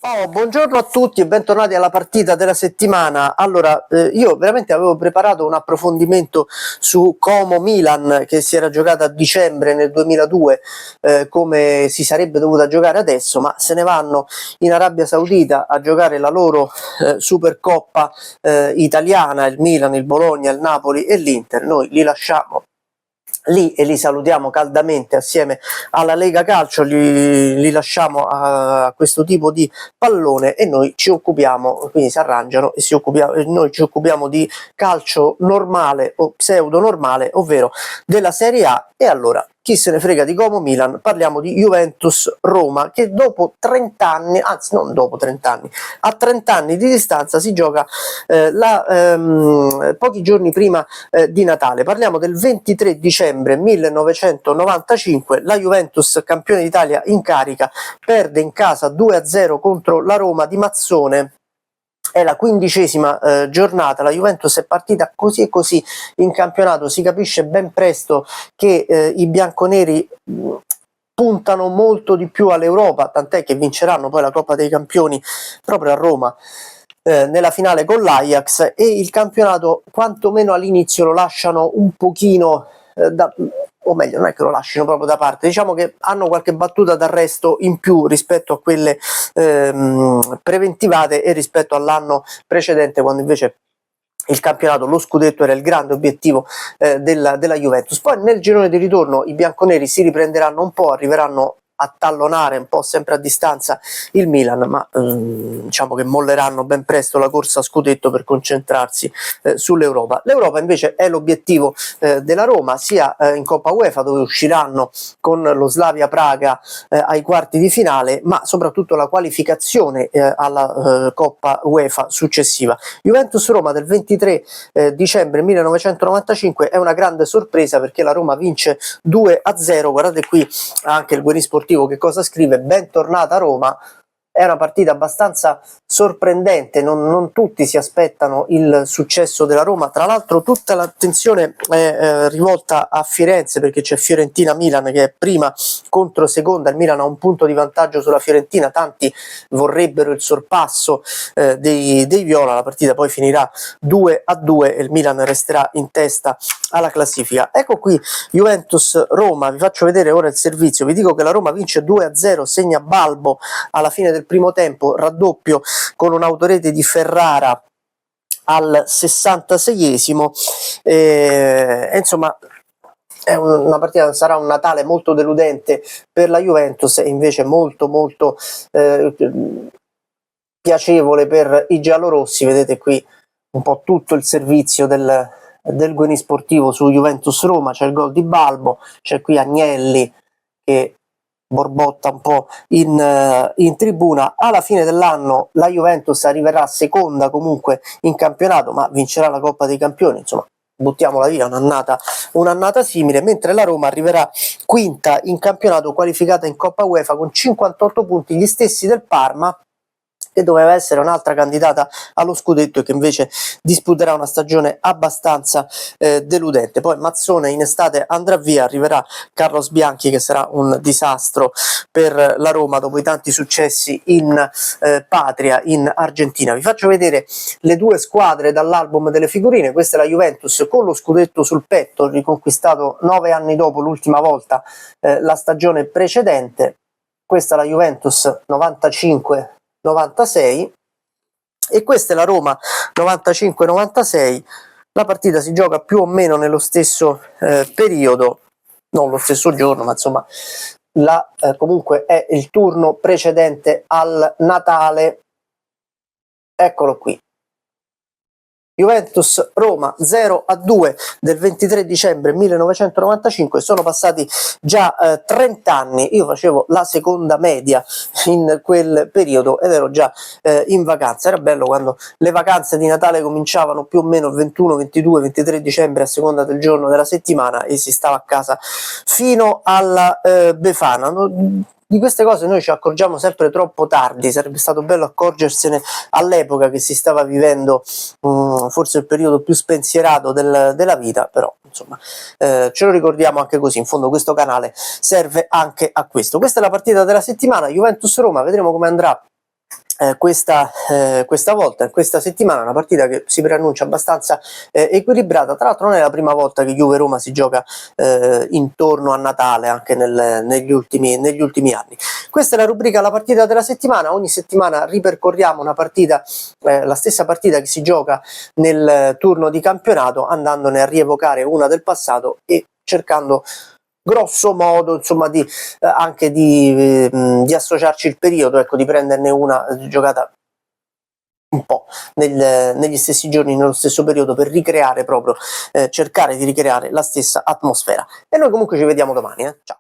Oh, buongiorno a tutti e bentornati alla partita della settimana. Allora, io veramente avevo preparato un approfondimento su Como-Milan che si era giocata a dicembre nel 2002, come si sarebbe dovuta giocare adesso, ma se ne vanno in Arabia Saudita a giocare la loro Supercoppa italiana, il Milan, il Bologna, il Napoli e l'Inter. Noi li lasciamo lì e li salutiamo caldamente assieme alla Lega Calcio, li lasciamo a questo tipo di pallone e noi ci occupiamo, quindi si arrangiano e noi ci occupiamo di calcio normale o pseudo normale, ovvero della Serie A. E allora, chi se ne frega di Como Milan, parliamo di Juventus Roma, che dopo 30 anni, anzi non dopo 30 anni, a 30 anni di distanza si gioca pochi giorni prima di Natale. Parliamo del 23 dicembre 1995, la Juventus, campione d'Italia in carica, perde in casa 2-0 contro la Roma di Mazzone. È la 15ª giornata, la Juventus è partita così e così in campionato, si capisce ben presto che i bianconeri puntano molto di più all'Europa, tant'è che vinceranno poi la Coppa dei Campioni proprio a Roma nella finale con l'Ajax, e il campionato quantomeno all'inizio lo lasciano un pochino o meglio, non è che lo lasciano proprio da parte, diciamo che hanno qualche battuta d'arresto in più rispetto a quelle preventivate e rispetto all'anno precedente, quando invece il campionato, lo scudetto era il grande obiettivo della Juventus. Poi nel girone di ritorno i bianconeri si riprenderanno un po', arriveranno a tallonare un po' sempre a distanza il Milan, ma diciamo che molleranno ben presto la corsa a scudetto per concentrarsi sull'Europa. L'Europa invece è l'obiettivo della Roma, sia in Coppa UEFA, dove usciranno con lo Slavia Praga ai quarti di finale, ma soprattutto la qualificazione alla Coppa UEFA successiva. Juventus-Roma del 23 dicembre 1995 è una grande sorpresa, perché la Roma vince 2-0. Guardate qui anche il Guerin Sportivo che cosa scrive: bentornata Roma. È una partita abbastanza sorprendente, non tutti si aspettano il successo della Roma. Tra l'altro tutta l'attenzione è rivolta a Firenze, perché c'è Fiorentina-Milan che è prima contro seconda. Il Milan ha un punto di vantaggio sulla Fiorentina, tanti vorrebbero il sorpasso dei viola. La partita poi finirà 2-2 e il Milan resterà in testa alla classifica. Ecco qui Juventus-Roma, vi faccio vedere ora il servizio. Vi dico che la Roma vince 2-0, segna Balbo alla fine del primo tempo, raddoppio con un'autorete di Ferrara al 66esimo. Insomma, è una partita, sarà un Natale molto deludente per la Juventus e invece molto piacevole per i giallorossi. Vedete qui un po' tutto il servizio del Guerin Sportivo su Juventus Roma. C'è il gol di Balbo, c'è qui Agnelli che borbotta un po' in tribuna. Alla fine dell'anno la Juventus arriverà seconda comunque in campionato, ma vincerà la Coppa dei Campioni. Insomma, buttiamola via, un'annata simile, mentre la Roma arriverà quinta in campionato, qualificata in Coppa UEFA con 58 punti, gli stessi del Parma, che doveva essere un'altra candidata allo scudetto e che invece disputerà una stagione abbastanza deludente. Poi Mazzone in estate andrà via, arriverà Carlos Bianchi, che sarà un disastro per la Roma dopo i tanti successi in patria, in Argentina. Vi faccio vedere le due squadre dall'album delle figurine. Questa è la Juventus con lo scudetto sul petto, riconquistato 9 anni dopo l'ultima volta la stagione precedente. Questa è la Juventus 95-96 e questa è la Roma 95-96. La partita si gioca più o meno nello stesso periodo, non lo stesso giorno, ma insomma comunque è il turno precedente al Natale. Eccolo qui. Juventus-Roma 0-2 del 23 dicembre 1995, sono passati già 30 anni, io facevo la seconda media in quel periodo ed ero già in vacanza. Era bello quando le vacanze di Natale cominciavano più o meno il 21, 22, 23 dicembre a seconda del giorno della settimana e si stava a casa fino alla Befana. Di queste cose noi ci accorgiamo sempre troppo tardi, sarebbe stato bello accorgersene all'epoca che si stava vivendo forse il periodo più spensierato della vita, però insomma ce lo ricordiamo anche così. In fondo questo canale serve anche a questo. Questa è la partita della settimana, Juventus-Roma, vedremo come andrà questa volta, in questa settimana, una partita che si preannuncia abbastanza equilibrata. Tra l'altro non è la prima volta che Juve-Roma si gioca intorno a Natale, anche negli ultimi anni. Questa è la rubrica La partita della settimana. Ogni settimana ripercorriamo una partita, la stessa partita che si gioca nel turno di campionato, andandone a rievocare una del passato e cercando grosso modo, insomma, anche di associarci il periodo, ecco, di prenderne una giocata un po' negli stessi giorni, nello stesso periodo, per ricreare proprio, cercare di ricreare la stessa atmosfera. E noi comunque ci vediamo domani, ciao!